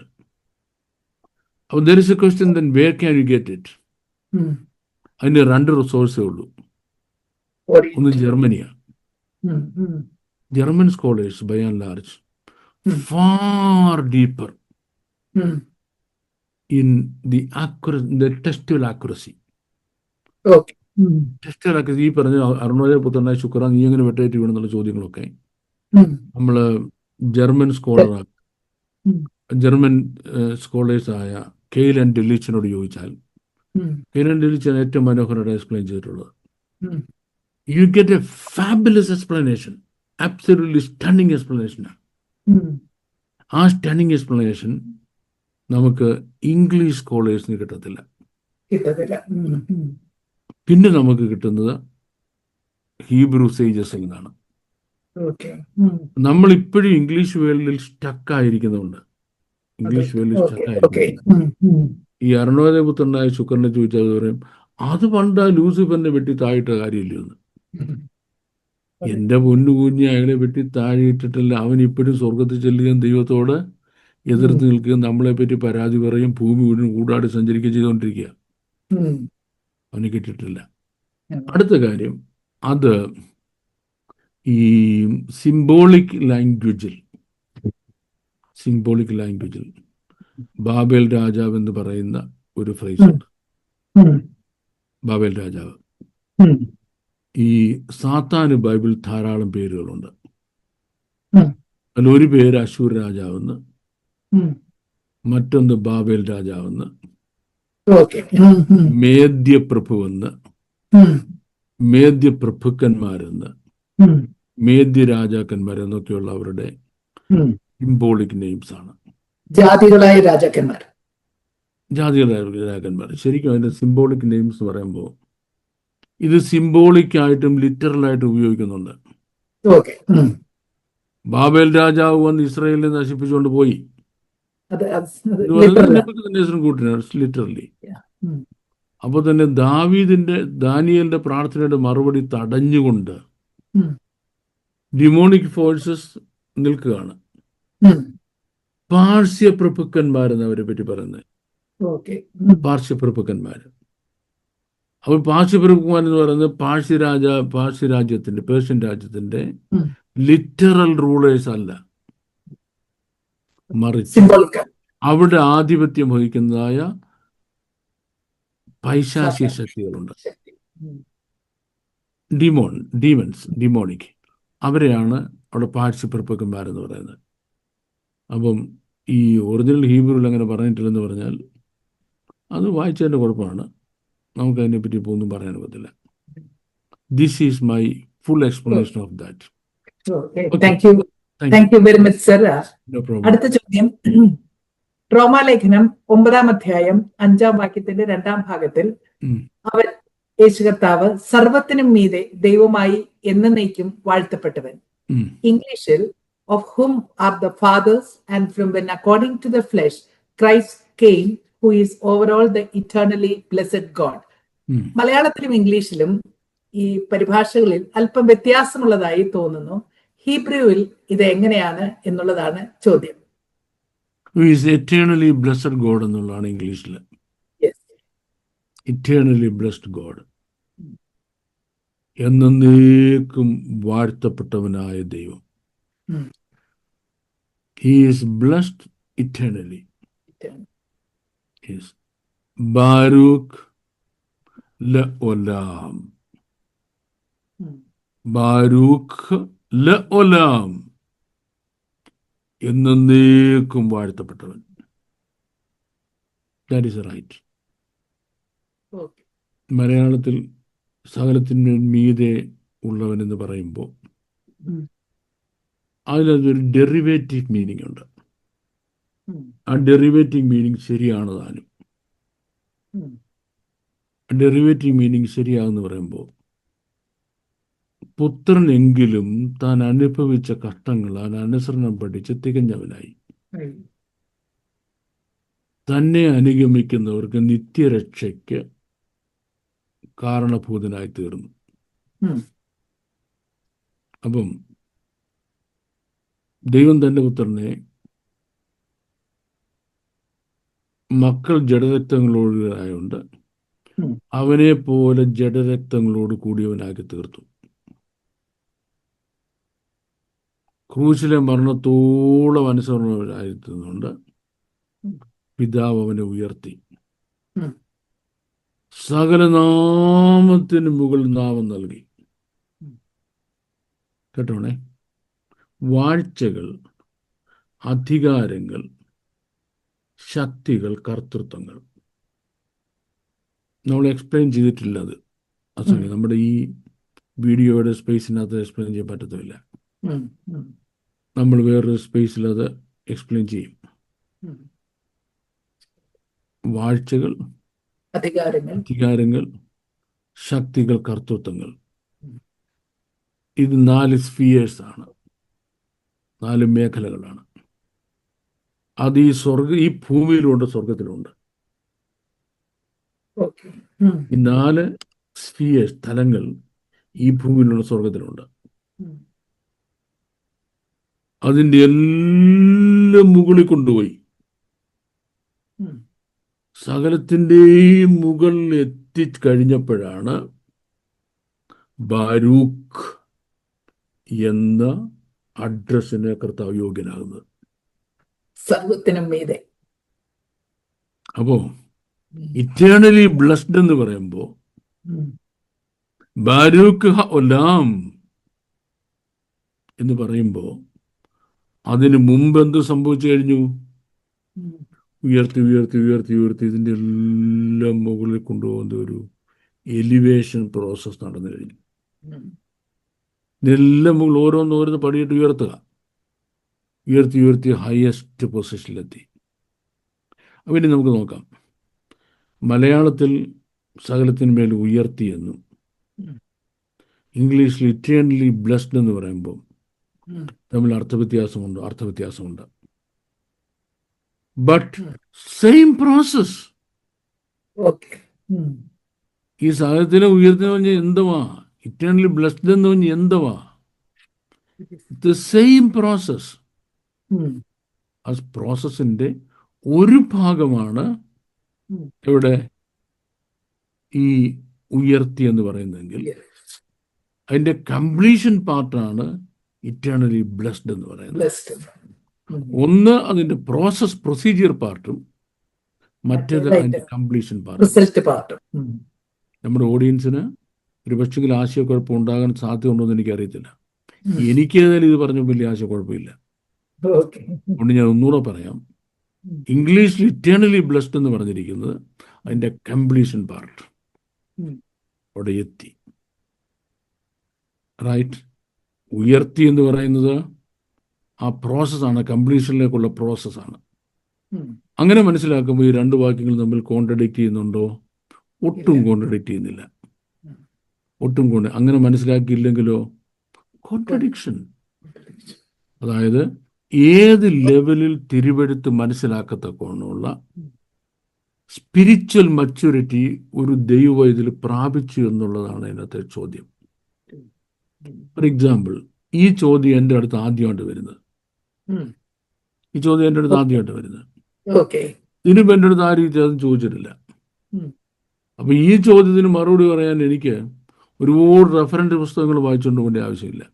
Oh, there is a question, then where can you get it? ഉം. അതിന് 2 റിസോഴ്സേ ഉള്ളൂ. Orient. ഒന്ന് ജർമ്മനിയാണ്. ഉം. ഉം. German scholars by and large far deeper ഉം. in the textual accuracy. Okay. ഉം. Textual accuracy, ഈ പറഞ്ഞ അരുണോദയ പുത്രനായ ശുക്ര നീ എങ്ങനെ വെട്ടേറ്റ് വീണെന്നുള്ള ചോദ്യങ്ങളൊക്കെ ഉം. നമ്മൾ ജർമ്മൻ സ്കോളേഴ്സായ കെയിൽ ആൻഡ് ഡെലിച്ചിനോട് ചോദിച്ചാൽ കെനൻ ഡിലിച്ചാണ് ഏറ്റവും മനോഹരമായിട്ട് എക്സ്പ്ലെയിൻ ചെയ്തിട്ടുള്ളത്. ഉം. You get a fabulous explanation, absolutely stunning explanation. ഉം. ആ സ്റ്റണ്ണിങ് എക്സ്പ്ലനേഷൻ നമുക്ക് ഇംഗ്ലീഷ് സ്കോളേഴ്സിന് കിട്ടത്തില്ല. കിട്ടത്തില്ല. പിന്നെ നമുക്ക് കിട്ടുന്നത് ഹീബ്രു സേജസിൽ നിന്നാണ്. ഓക്കെ. നമ്മൾ ഇപ്പോഴും ഇംഗ്ലീഷ് വേൾഡിൽ സ്റ്റക്കായിരിക്കുന്നുണ്ട്. ഇംഗ്ലീഷ് വേൾഡിൽ ഓക്കെ. സ്റ്റക്കായിരിക്കുന്നു. ഈ അരുണോദയപുത്രനായ ശുക്രനെ ചോദിച്ചാൽ പറയും, അത് പണ്ട് ആ ലൂസിഫറിനെ വെട്ടി താഴിട്ട കാര്യമില്ലെന്ന്. എന്റെ പൊന്നു കുഞ്ഞ്, അയാളെ വെട്ടി താഴെ ഇട്ടിട്ടില്ല. അവൻ ഇപ്പോഴും സ്വർഗത്തിൽ ചെല്ലുകയും ദൈവത്തോട് എതിർത്ത് നിൽക്കുകയും നമ്മളെ പറ്റി പരാതി പറയും, ഭൂമി മുഴുവൻ കൂടാടി സഞ്ചരിക്കുകയും ചെയ്തുകൊണ്ടിരിക്കുക. അവന് കിട്ടിയിട്ടില്ല. അടുത്ത കാര്യം, അത് ഈ സിംബോളിക് ലാംഗ്വേജിൽ ബാബേൽ രാജാവ് എന്ന് പറയുന്ന ഒരു ഫ്രേസ് ഉണ്ട്. ബാബേൽ രാജാവ്. ഈ സാത്താന് ബൈബിൾ ധാരാളം പേരുകളുണ്ട്. അതിലൊരു പേര് അശൂർ രാജാവെന്ന്, മറ്റൊന്ന് ബാബേൽ രാജാവെന്ന്, മേദ്യപ്രഭുവെന്ന്, മേദ്യപ്രഭുക്കന്മാരെന്ന്, മേദ്യ രാജാക്കന്മാരെന്നൊക്കെയുള്ള അവരുടെ സിംബോളിക് നെയിംസ് ആണ്. ജാതികളായ രാജാക്കന്മാർ. ശരിക്കും അതിന്റെ സിംബോളിക് നെയിംസ് പറയുമ്പോൾ ഇത് സിംബോളിക് ആയിട്ടും ലിറ്ററലായിട്ടും ഉപയോഗിക്കുന്നുണ്ട്. ബാബേൽ രാജാവ് വന്ന് ഇസ്രായേലിനെ നശിപ്പിച്ചുകൊണ്ട് പോയി. ലിറ്ററലി. അപ്പൊ തന്നെ ദാനിയേലിന്റെ പ്രാർത്ഥനയുടെ മറുപടി തടഞ്ഞുകൊണ്ട് ഡിമോണിക് ഫോഴ്സസ് നിൽക്കുകയാണ്. പാർശ്വപ്രഭുക്കന്മാരെന്ന് അവരെ പറ്റി പറയുന്നത്. പാർശ്വപ്രഭുക്കന്മാര്. അപ്പോൾ പാർശ്വപ്രഭുക്കന്മാരെന്ന് പറയുന്നത് പാർശ്വരാജ്യത്തിന്റെ, പേർഷ്യൻ രാജ്യത്തിന്റെ ലിറ്ററൽ റൂളേഴ്സ് അല്ല, മറിച്ച് അവിടെ ആധിപത്യം വഹിക്കുന്നതായ പൈശാചിക ശക്തികളുണ്ട്. ഡിമോണിക്. അവരെയാണ് അവിടെ പാർശ്വപ്രഭുക്കന്മാരെന്ന് പറയുന്നത്. അപ്പം ഈ ഒറിജിനൽ ഹീബ്രുവിൽ അങ്ങനെ പറഞ്ഞിട്ടില്ലെന്ന് പറഞ്ഞാൽ അത് വായിച്ചതിൻ്റെ കുഴപ്പമാണ്. നമുക്കതിനെ പറ്റി ഇപ്പോൾ ഒന്നും പറയാൻ പറ്റില്ല. This is my full explanation of that. Thank you very much sir. അടുത്ത ചോദ്യം, റോമാലേഖനം 9-ാം അധ്യായം 5-ാം വാക്യത്തിന്റെ 2-ാം ഭാഗത്തിൽ അവൻ യേശു കർത്താവ് സർവത്തിനും മീതെ ദൈവമായി എന്നേക്കും വാഴ്ത്തപ്പെട്ടവൻ. ഇംഗ്ലീഷിൽ of whom are the fathers, and from when according to the flesh Christ came, who is over all the eternally blessed God. മലയാളത്തിലും ഇംഗ്ലീഷിലും ഈ പരിഭാഷകളിൽ അല്പം വ്യത്യാസമുള്ളതായി തോന്നുന്നു. ഹീബ്രുവിൽ ഇത് എങ്ങനെയാണ് എന്നുള്ളതാണ് ചോദ്യം. Who is eternally blessed God എന്നുള്ളതാണ് ഇംഗ്ലീഷിൽ. eternally blessed God, എന്നേക്കും വാഴ്ത്തപ്പെട്ടവനായ ദൈവം. He is blessed eternally. Yes. Baruch le'olam. Baruch le'olam. എന്നേക്കും വാഴ്ത്തപ്പെട്ടവൻ. That is right. മലയാളത്തിൽ സകലത്തിന് മീതെ ഉള്ളവൻ എന്ന് പറയുമ്പോൾ അതിലൊരു ഡെറിവേറ്റീവ് മീനിങ് ഉണ്ട്. ആ ഡെറിവേറ്റീവ് മീനിങ് ശരിയാണ് താനും. ഡെറിവേറ്റീവ് മീനിങ് ശരിയാണെന്ന് പറയുമ്പോൾ പുത്രനെങ്കിലും താൻ അനുഭവിച്ച കഷ്ടങ്ങൾ അനുസരണം പഠിച്ച് തികഞ്ഞവനായി തന്നെ അനുഗമിക്കുന്നവർക്ക് നിത്യരക്ഷയ്ക്ക് കാരണഭൂതനായി തീർന്നു. അപ്പം ദൈവം തന്റെ പുത്രനെ മക്കൾ ജഡരക്തങ്ങളോടായോണ്ട് അവനെ പോലെ ജഡരക്തങ്ങളോട് കൂടിയവനാക്കി തീർത്തു. ക്രൂശിലെ മരണത്തോളം അനുസരണമായിരുന്നുകൊണ്ട് പിതാവ് അവനെ ഉയർത്തി സകല നാമത്തിന് മുകളിൽ നാമം നൽകി. കേട്ടോണേ, വാഴ്ചകൾ, അധികാരങ്ങൾ, ശക്തികൾ, കർത്തൃത്വങ്ങൾ നമ്മൾ എക്സ്പ്ലെയിൻ ചെയ്തിട്ടില്ല അത്. അസംഗതി നമ്മുടെ ഈ വീഡിയോയുടെ സ്പേസിനകത്ത് എക്സ്പ്ലെയിൻ ചെയ്യാൻ പറ്റത്തില്ല. നമ്മൾ വേറൊരു സ്പേസിൽ അത് എക്സ്പ്ലെയിൻ ചെയ്യും. വാഴ്ചകൾ, അധികാരങ്ങൾ, ശക്തികൾ, കർത്തൃത്വങ്ങൾ, ഇത് 4 സ്ഫിയേഴ്സ് ആണ്, 4 മേഖലകളാണ്. അത് ഈ ഭൂമിയിലുണ്ട്, സ്വർഗത്തിലുണ്ട്. ഈ 4 സ്ഫിയേഴ്സ്, തലങ്ങൾ ഈ ഭൂമിയിലുള്ള സ്വർഗത്തിലുണ്ട്. അതിൻ്റെ എല്ലാം മുകളിൽ കൊണ്ടുപോയി സകലത്തിൻ്റെയും മുകളിൽ എത്തിക്കഴിഞ്ഞപ്പോഴാണ് ബാരൂക്ക് എന്ന അഡ്രസ്സിന് കർത്താവ് യോഗ്യനാകുന്നത്. സർവത്തിനും മീതെ. അപ്പോ ഇറ്റേണലി ബ്ലസ്ഡ് എന്ന് പറയുമ്പോൾ ബാരൂക്ക് ഒലാം എന്ന് പറയുമ്പോൾ അതിന് മുമ്പ് എന്ത് സംഭവിച്ചു കഴിഞ്ഞു? ഉയർത്തി ഉയർത്തി ഉയർത്തി ഉയർത്തി ഇതിൻ്റെ എല്ലാം മുകളിൽ കൊണ്ടുപോകുന്ന ഒരു എലിവേഷൻ പ്രോസസ് നടന്നു കഴിഞ്ഞു. ഇതിനെല്ലാം മുകളിൽ ഓരോന്ന് പടിയിട്ട് ഉയർത്തുക, ഉയർത്തി ഉയർത്തി ഹയസ്റ്റ് പൊസിഷനിലെത്തി. അപ്പം ഇനി നമുക്ക് നോക്കാം. മലയാളത്തിൽ സകലത്തിന്മേൽ ഉയർത്തി എന്നും ഇംഗ്ലീഷിൽ ഇറ്റേണലി ബ്ലസ്ഡ് എന്ന് പറയുമ്പോൾ തമ്മിൽ അർത്ഥവ്യത്യാസമുണ്ട്. But same process. ഈ സകലത്തിനെ ഉയർത്തി പറഞ്ഞാൽ എന്തുവാ? ഇറ്റേണലി ബ്ലസ്ഡ് എന്ന് പറഞ്ഞാൽ എന്തുവാ? The same process. ആ പ്രോസസ്സിന്റെ ഒരു ഭാഗമാണ് ഇവിടെ ഈ ഉയർത്തി എന്ന് പറയുന്നതെങ്കിൽ അതിന്റെ കംപ്ലീഷൻ പാർട്ടാണ് ഇറ്റേണലി ബ്ലസ്ഡ് എന്ന് പറയുന്നത്. ഒന്ന് അതിന്റെ പ്രോസസ് പ്രൊസീജിയർ പാർട്ടും, മറ്റേത് അതിന്റെ കംപ്ലീഷൻ പാർട്ടും. നമ്മുടെ ഓഡിയൻസിന് ഒരു പക്ഷെങ്കിൽ ആശയക്കുഴപ്പം ഉണ്ടാകാൻ സാധ്യത ഉണ്ടോ എന്ന് എനിക്കറിയത്തില്ല. എനിക്ക് ഏതായാലും ഇത് പറഞ്ഞ വലിയ ആശയക്കുഴപ്പമില്ല. അതുകൊണ്ട് ഞാൻ ഒന്നുകൂടെ പറയാം. ഇംഗ്ലീഷിൽ ഇറ്റേണലി ബ്ലസ്ഡ് എന്ന് പറഞ്ഞിരിക്കുന്നത് അതിന്റെ കംപ്ലീഷൻ പാർട്ട് അവിടെ എത്തി. റൈറ്റ്. ഉയർത്തി എന്ന് പറയുന്നത് ആ പ്രോസസ്സാണ്, കംപ്ലീഷനിലേക്കുള്ള പ്രോസസ്സാണ്. അങ്ങനെ മനസ്സിലാക്കുമ്പോൾ ഈ 2 വാക്യങ്ങൾ തമ്മിൽ കോൺട്രഡിക്റ്റ് ചെയ്യുന്നുണ്ടോ? ഒട്ടും കോൺട്രഡിക്റ്റ് ചെയ്യുന്നില്ല. അങ്ങനെ മനസ്സിലാക്കിയില്ലെങ്കിലോ കോൺട്രഡിക്ഷൻ. അതായത് ഏത് ലെവലിൽ തിരുവെഴുത്ത് മനസ്സിലാക്കത്തക്കോണമുള്ള സ്പിരിച്വൽ മച്യൂരിറ്റി ഒരു ദൈവവൈദ്യൽ പ്രാപിച്ചു എന്നുള്ളതാണ് അതിനകത്തെ ചോദ്യം. ഫോർ എക്സാമ്പിൾ, ഈ ചോദ്യം എൻ്റെ അടുത്ത് ആദ്യമായിട്ട് വരുന്നത്. ഇതിനിപ്പോ എൻ്റെ അടുത്ത് ആരും ചോദ്യം ചോദിച്ചിട്ടില്ല. അപ്പൊ ഈ ചോദ്യത്തിന് മറുപടി പറയാൻ എനിക്ക് ഒരുപാട് റെഫറൻസ് പുസ്തകങ്ങൾ വായിച്ചുകൊണ്ട് പോകേണ്ട ആവശ്യമില്ല.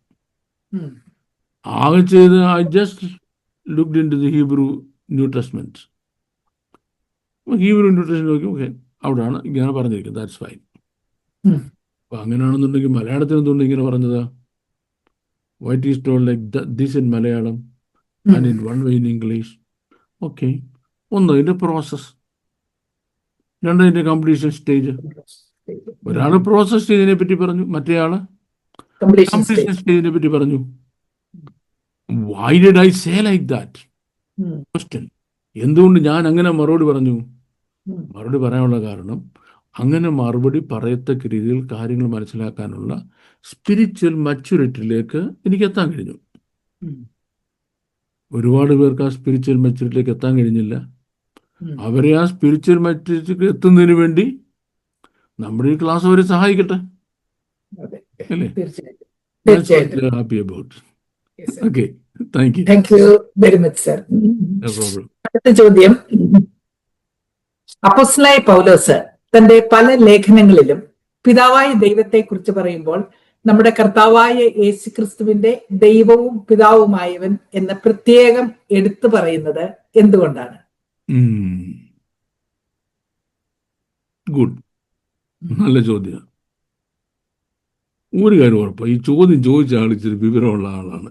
ആകെ ചെയ്ത് I just looked into the Hebrew New Testament. നോക്കി, ഓക്കെ, അവിടെയാണ് ഇങ്ങനെ പറഞ്ഞിരിക്കുന്നത്. That's fine. അപ്പൊ അങ്ങനെയാണെന്നുണ്ടെങ്കിൽ മലയാളത്തിൽ എന്തുകൊണ്ട് ഇങ്ങനെ പറഞ്ഞത്? Why it is told like this in Malayalam and in one way in English. Okay, ഒന്ന് ഇതിന്റെ പ്രോസസ്, രണ്ട് ഇതിന്റെ കംപ്ലീഷൻ സ്റ്റേജ്. ഒരാള് പ്രോസസ് സ്റ്റേജിനെ പറ്റി പറഞ്ഞു, മറ്റേയാള് കംപ്ലീഷൻ സ്റ്റേജിനെ പറ്റി പറഞ്ഞു. Why did I say like that? Question. എന്തുകൊണ്ട് ഞാൻ അങ്ങനെ മറുപടി പറഞ്ഞു? മറുപടി പറയാനുള്ള കാരണം, അങ്ങനെ മറുപടി പറയത്തക്ക രീതിയിൽ കാര്യങ്ങൾ മനസ്സിലാക്കാനുള്ള സ്പിരിച്വൽ മച്യൂരിറ്റിയിലേക്ക് എനിക്ക് എത്താൻ കഴിഞ്ഞു. ഒരുപാട് പേർക്ക് ആ സ്പിരിച്വൽ മച്യൂരിറ്റിയിലേക്ക് എത്താൻ കഴിഞ്ഞില്ല. അവരെ ആ സ്പിരിച്വൽ മച്യൂരിറ്റിക്ക് എത്തുന്നതിന് വേണ്ടി നമ്മുടെ ഈ ക്ലാസ് അവരെ സഹായിക്കട്ടെ, അല്ലേ? Happy about. Okay, thank you very much sir. No problem. അടുത്ത ചോദ്യം. അപ്പോസ്തലനായ പൗലോസ് തന്റെ പല ലേഖനങ്ങളിലും പിതാവായ ദൈവത്തെ കുറിച്ച് പറയുമ്പോൾ നമ്മുടെ കർത്താവായ യേശുക്രിസ്തുവിന്റെ ദൈവവും പിതാവുമായവൻ എന്ന് പ്രത്യേകം എടുത്തു പറയുന്നത് എന്തുകൊണ്ടാണ്? ഗുഡ്, നല്ല ചോദ്യം. ഒരു കാര്യം ഉറപ്പാണ്, ഈ ചോദ്യം ചോദിച്ച ആൾ ഇച്ചിരി വിവരമുള്ള ആളാണ്.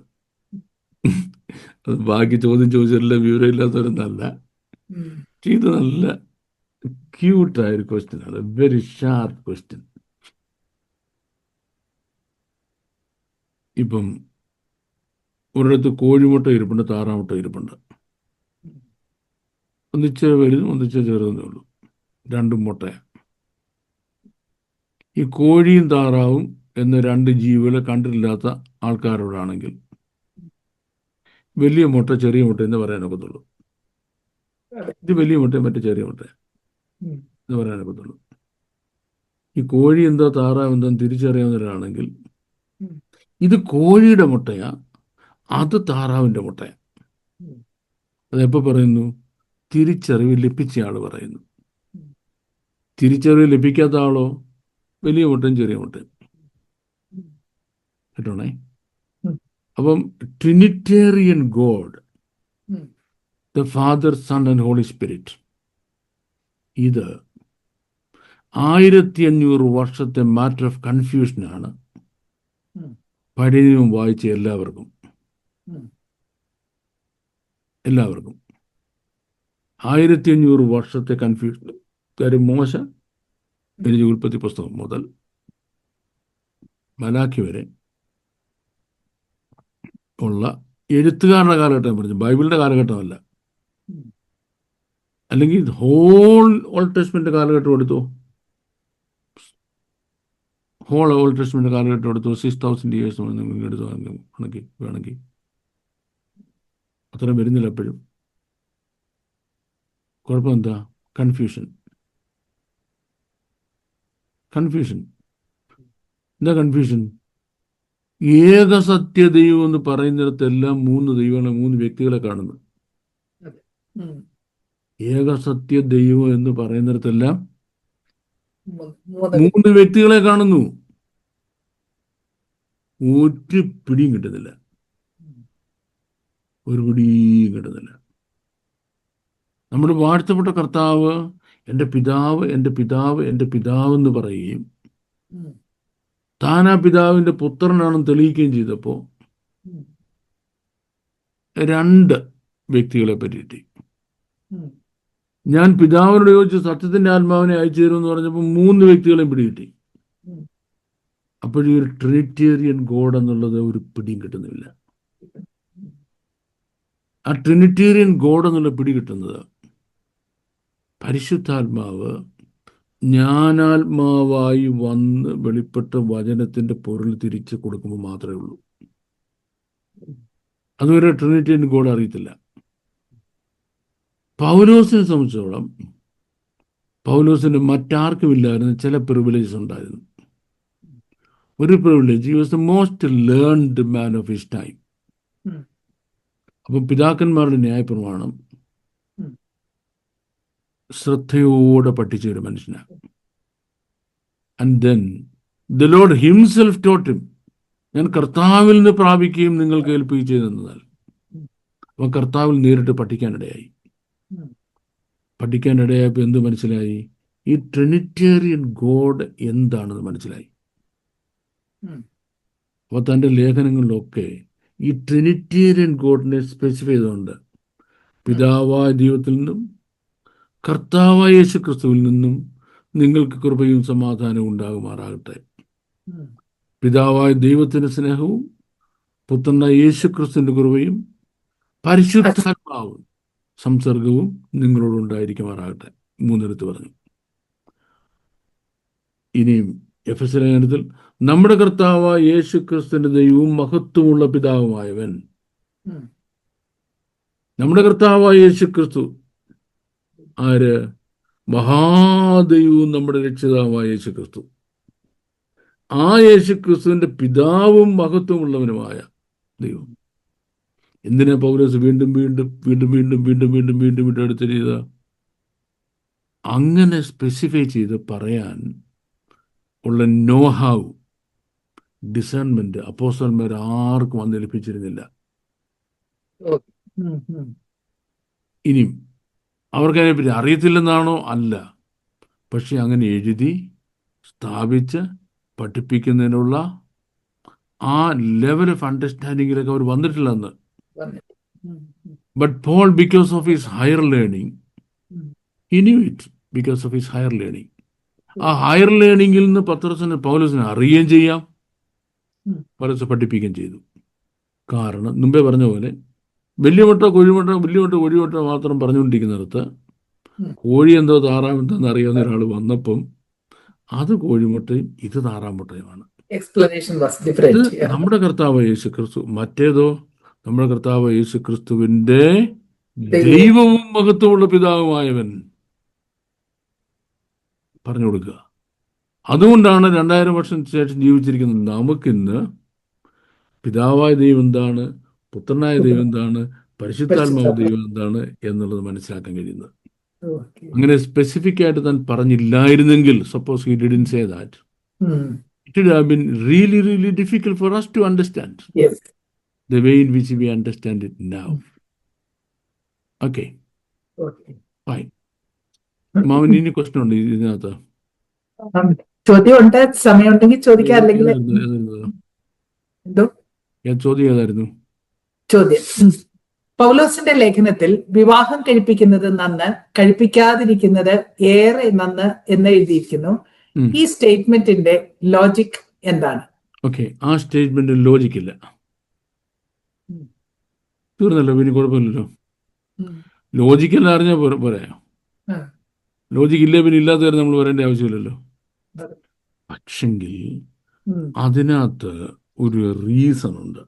അത് ബാക്കി ചോദ്യം ചോദിച്ചിട്ടില്ല, വിവരമില്ലാത്തവരൊന്നല്ല. ഇത് നല്ല ക്യൂട്ടായൊരു ക്വസ്റ്റ്യൻ ആണ്, വെരി ഷാർപ്പ് ക്വസ്റ്റ്യൻ. ഇപ്പം ഒരിടത്ത് കോഴിമുട്ട ഇരിപ്പുണ്ട്, താറാമുട്ട ഇരിപ്പുണ്ട്. ഒന്നിച്ച് വലുതും ഒന്നിച്ച് ചെറുതേ ഉള്ളൂ, രണ്ടും മുട്ടയാണ്. ഈ കോഴിയും താറാവും എന്ന രണ്ട് ജീവികളെ കണ്ടിട്ടില്ലാത്ത ആൾക്കാരോടാണെങ്കിൽ വലിയ മുട്ട ചെറിയ മുട്ട എന്ന് പറയാനൊക്കത്തുള്ളൂ. ഇത് വലിയ മുട്ട, മറ്റേ ചെറിയ മുട്ട എന്ന് പറയാനൊക്കത്തുള്ളൂ. ഈ കോഴി എന്തോ താറാവ് എന്തോ തിരിച്ചറിയാവുന്നവരാണെങ്കിൽ ഇത് കോഴിയുടെ മുട്ടയാ, അത് താറാവിൻ്റെ മുട്ടയാ. അതെപ്പോൾ പറയുന്നു? തിരിച്ചറിവ് ലഭിച്ച ആൾ പറയുന്നു. തിരിച്ചറിവ് ലഭിക്കാത്ത ആളോ വലിയ മുട്ടയും ചെറിയ മുട്ടയും. കേട്ടോണേ. അപ്പം trinitarian God, the Father, Son and Holy Spirit, ഇത് 1500 വർഷത്തെ മാറ്റർ ഓഫ് കൺഫ്യൂഷനാണ് പഴയ നിയമം വായിച്ച എല്ലാവർക്കും. 1500 വർഷത്തെ കൺഫ്യൂഷൻ. കാര്യം മോശ എഴുതിയ ഉൽപ്പത്തി പുസ്തകം മുതൽ മലാഖി വരെ ഉള്ള എഴുത്തുകാരുടെ കാലഘട്ടം പറഞ്ഞു, ബൈബിളിൻ്റെ കാലഘട്ടമല്ല. അല്ലെങ്കിൽ ഹോൾ ഓൾഡ് ടെസ്റ്റ്മെന്റ് കാലഘട്ടം എടുത്തോ, ഹോൾ ഓൾഡ് ടെസ്റ്റ്മെന്റ് കാലഘട്ടം എടുത്തോ, 6000 years എടുത്തോ വേണമെങ്കിൽ അത്രയും വരുന്നില്ല എപ്പോഴും. കുഴപ്പം എന്താ? കൺഫ്യൂഷൻ. എന്താ കൺഫ്യൂഷൻ? ഏകസത്യ ദൈവം എന്ന് പറയുന്നിടത്തെല്ലാം 3 ദൈവങ്ങളെ, 3 വ്യക്തികളെ കാണുന്നു. ഏകസത്യ ദൈവം എന്ന് പറയുന്നിടത്തെല്ലാം 3 വ്യക്തികളെ കാണുന്നു. ഒരു പിടിയും കിട്ടുന്നില്ല, ഒരു പിടിയും കിട്ടുന്നില്ല. നമ്മുടെ വാഴ്ത്തപ്പെട്ട കർത്താവ് എൻ്റെ പിതാവ്, എൻ്റെ പിതാവ്, എൻ്റെ പിതാവ് എന്ന് പറയുകയും താൻ ആ പിതാവിൻ്റെ പുത്രനാണെന്ന് തെളിയിക്കുകയും ചെയ്തപ്പോൾ 2 വ്യക്തികളെ പറ്റിയിട്ട് ഞാൻ പിതാവിനോട് ചോദിച്ച് സത്യത്തിൻ്റെ ആത്മാവിനെ അയച്ചു തരുമെന്ന് പറഞ്ഞപ്പോൾ 3 വ്യക്തികളെയും പിടികിട്ടി. അപ്പോഴീ ഒരു ട്രിനിറ്റേറിയൻ ഗോഡ് എന്നുള്ളത് ഒരു പിടിയും കിട്ടുന്നില്ല. ആ ട്രിനിറ്റേറിയൻ ഗോഡ് എന്നുള്ള പിടി കിട്ടുന്നത് പരിശുദ്ധാത്മാവ് ജ്ഞാനാത്മാവായി വന്ന് വെളിപ്പെട്ട വചനത്തിൻ്റെ പൊരുൾ തിരിച്ച് കൊടുക്കുമ്പോൾ മാത്രമേ ഉള്ളൂ. അതുവരെ ട്രിനിറ്റേറിയൻ ഗോഡ് അറിയത്തില്ല. പൗലോസിനെ സംബന്ധിച്ചോളം പൗലോസിന് മറ്റാർക്കും ഇല്ലായിരുന്നു ചില പ്രിവിലേജസ് ഉണ്ടായിരുന്നു. ഒരു privilege, he was the most learned man of his time. അപ്പം പിതാക്കന്മാരുടെ ന്യായപ്രമാണം ശ്രദ്ധയോടെ പഠിച്ച ഒരു മനുഷ്യനാണ്. And then the Lord himself taught him, ഞാൻ കർത്താവിൽ നിന്ന് പ്രാപിക്കുകയും നിങ്ങൾക്ക് ഏൽപ്പിക്കുകയും ചെയ്തെന്നാൽ. അപ്പം കർത്താവിൽ നേരിട്ട് പഠിക്കാനിടയായപ്പോൾ എന്ത് മനസ്സിലായി? ഈ ട്രിനിറ്റേറിയൻ ഗോഡ് എന്താണെന്ന് മനസ്സിലായി. അപ്പോൾ തൻ്റെ ലേഖനങ്ങളിലൊക്കെ ഈ ട്രിനിറ്റേറിയൻ ഗോഡിനെ സ്പെസിഫൈ ചെയ്തുകൊണ്ട് പിതാവായ ദൈവത്തിൽ നിന്നും കർത്താവായ യേശു ക്രിസ്തുവിൽ നിന്നും നിങ്ങൾക്ക് കൃപയും സമാധാനവും ഉണ്ടാകുമാറാകട്ടെ. പിതാവായ ദൈവത്തിൻ്റെ സ്നേഹവും പുത്രനായ യേശു ക്രിസ്തുവിൻ്റെ കൃപയും പരിശുദ്ധാത്മാവും സംസർഗവും നിങ്ങളോടുണ്ടായിരിക്കുമാറാകട്ടെ. 3 പറഞ്ഞു. ഇനിയും എഫെസ്യ ലേഖനത്തിൽ നമ്മുടെ കർത്താവായ യേശു ക്രിസ്തുവിന്റെ ദൈവവും മഹത്വമുള്ള പിതാവുമായവൻ, നമ്മുടെ കർത്താവായ യേശു ക്രിസ്തു ആര്? മഹാദൈവവും നമ്മുടെ രക്ഷിതാവായ യേശു ക്രിസ്തു. ആ യേശു ക്രിസ്തുവിന്റെ പിതാവും മഹത്വമുള്ളവനുമായ ദൈവം. എന്തിനാ പൗലോസ് വീണ്ടും വീണ്ടും വീണ്ടും വീണ്ടും വീണ്ടും വീണ്ടും വീണ്ടും വീണ്ടും എടുത്ത് ചെയ്ത? അങ്ങനെ സ്പെസിഫൈ ചെയ്ത് പറയാൻ ഉള്ള നോഹാവ്, ഡിസേൺമെന്റ് അപ്പോസ്തലന്മാർ ആർക്കും അന്ന് ലഭിച്ചിരുന്നില്ല. ഇനിയും അവർക്കതിനെപ്പറ്റി അറിയത്തില്ലെന്നാണോ? അല്ല. പക്ഷെ അങ്ങനെ എഴുതി സ്ഥാപിച്ച് പഠിപ്പിക്കുന്നതിനുള്ള ആ ലെവൽ ഓഫ് അണ്ടർസ്റ്റാൻഡിങ്ങിലൊക്കെ അവർ വന്നിട്ടില്ലെന്ന്. But Paul, because of his higher learning, he knew it. Because of his higher learning. ആ ഹയർ ലേണിംഗിൽ നിന്ന് പൗലോസിനെ അറിയുകയും ചെയ്യാം, പൗലോസ് പഠിപ്പിക്കുകയും ചെയ്തു. കാരണം മുമ്പേ പറഞ്ഞ പോലെ വലിയ മുട്ട കോഴിമുട്ട മാത്രം പറഞ്ഞുകൊണ്ടിരിക്കുന്നിടത്ത് കോഴി എന്തോ താറാമെന്തോന്ന് അറിയാവുന്ന ഒരാൾ വന്നപ്പം അത് കോഴിമുട്ടയും ഇത് താറാമുട്ടയുമാണ്. ഇത് നമ്മുടെ കർത്താവ് യേശു ക്രിസ്തു, മറ്റേതോ നമ്മുടെ കർത്താവ് യേശു ക്രിസ്തുവിന്റെ ദൈവവും മഹത്വമുള്ള പിതാവുമായവൻ പറഞ്ഞു കൊടുക്കുക. അതുകൊണ്ടാണ് 2000 വർഷം ശേഷം ജീവിച്ചിരിക്കുന്നത് നമുക്കിന്ന് പിതാവായ ദൈവം എന്താണ്, പുത്രനായ ദൈവം എന്താണ്, പരിശുദ്ധാത്മാവ് ദൈവം എന്താണ് എന്നുള്ളത് മനസ്സിലാക്കാൻ കഴിയുന്നത്. അങ്ങനെ സ്പെസിഫിക് ആയിട്ട് താൻ പറഞ്ഞില്ലായിരുന്നെങ്കിൽ, suppose he didn't say that, it would have been really, really difficult for us to understand the way in which we understand it now. Okay. Fine. മാമൻ ഇനി ക്വസ്റ്റ്യൻ ഉണ്ട് ഇതിനകത്ത്? ചോദ്യമുണ്ട്, സമയമുണ്ടെങ്കിൽ ചോദിക്കാം. അല്ലെങ്കിൽ ചോദ്യം ഏതായിരുന്നു? ചോദ്യം പൗലോസിന്റെ ലേഖനത്തിൽ വിവാഹം കഴിപ്പിക്കുന്നത് നന്ന്, കഴിപ്പിക്കാതിരിക്കുന്നത് ഏറെ നന്ന് എന്ന് എഴുതിയിരിക്കുന്നു. ഈ സ്റ്റേറ്റ്മെന്റിന്റെ ലോജിക് എന്താണ്? ഓക്കെ, ആ സ്റ്റേറ്റ്മെന്റ് ലോജിക് ഇല്ല. തീർന്നല്ലോ, പിന്നെ കുഴപ്പമില്ലല്ലോ. ലോജിക്കല്ല അറിഞ്ഞാൽ പോരായോ? ലോജിക് ഇല്ലേ പിന്നെ ഇല്ലാത്ത കാര്യം നമ്മൾ പറയേണ്ട ആവശ്യമില്ലല്ലോ. പക്ഷെങ്കിൽ അതിനകത്ത് ഒരു റീസൺ ഉണ്ട്.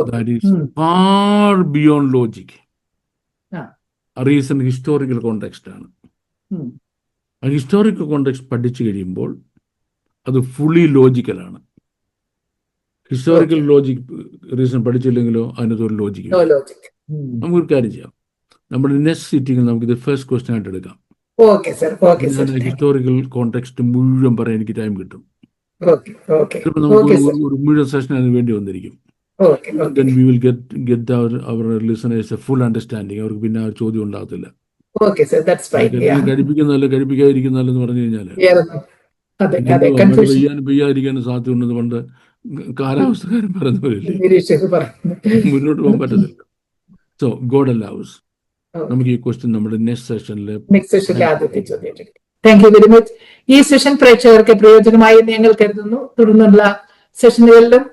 That is far beyond logic. ആ റീസൺ ഹിസ്റ്റോറിക്കൽ കോണ്ടെക്സ്റ്റ് ആണ്. ആ ഹിസ്റ്റോറിക്കൽ കോണ്ടെക്സ്റ്റ് പഠിച്ചു കഴിയുമ്പോൾ അത് ഫുള്ളി ലോജിക്കലാണ്. ഹിസ്റ്റോറിക്കൽ ലോജിക് റീസൺ പഠിച്ചില്ലെങ്കിലോ അതിനകത്ത് ഒരു ലോജിക്. നമുക്കൊരു കാര്യം ചെയ്യാം, നമ്മുടെ നെക്സ്റ്റ് സീറ്റിംഗിൽ നമുക്കിത് ഫസ്റ്റ് ക്വസ്റ്റ്യൻ ആയിട്ട് എടുക്കാം. ഹിസ്റ്റോറിക്കൽ കോണ്ടെക്സ്റ്റ് മുഴുവൻ പറയാൻ എനിക്ക് ടൈം കിട്ടും. ചിലപ്പോൾ നമുക്ക് ഒരു മുഴുവൻ സെഷൻ അതിന് വേണ്ടി വന്നിരിക്കും. Then we will get our listeners a full understanding. അവർക്ക് പിന്നെ ആ ചോദ്യം ഉണ്ടാകത്തില്ല. കഴിപ്പിക്കുന്നതല്ല കഴിപ്പിക്കാതിരിക്കുന്നതല്ലെന്ന് പറഞ്ഞു കഴിഞ്ഞാല് പെയ്യാതിരിക്കാനും സാധ്യത ഉണ്ടെന്ന് പണ്ട് കാലാവസ്ഥക്കാരൻ പറയുന്നവരില്ലേ, മുന്നോട്ട് പോകാൻ പറ്റത്തില്ല. So God allows. നമുക്ക് ഈ ക്വസ്റ്റ്യൻ നമ്മുടെ നെക്സ്റ്റ് സെഷനിൽ. Thank you very much. ഈ സെഷൻ പ്രേക്ഷകർക്ക് പ്രയോജനമായി ഞങ്ങൾ കരുതുന്നു. തുടർന്നുള്ള സെഷനുകളിലും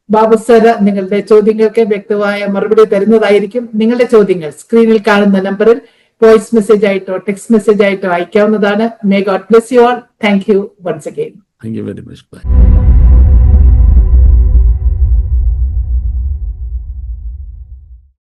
ബാബു സർ നിങ്ങളുടെ ചോദ്യങ്ങൾക്ക് വ്യക്തമായ മറുപടി തരുന്നതായിരിക്കും. നിങ്ങളുടെ ചോദ്യങ്ങൾ സ്ക്രീനിൽ കാണുന്ന നമ്പറിൽ വോയിസ് മെസ്സേജ് ആയിട്ടോ ടെക്സ്റ്റ് മെസ്സേജ് ആയിട്ടോ അയക്കാവുന്നതാണ്. May God bless you all. Thank you once again. Thank you very much. By.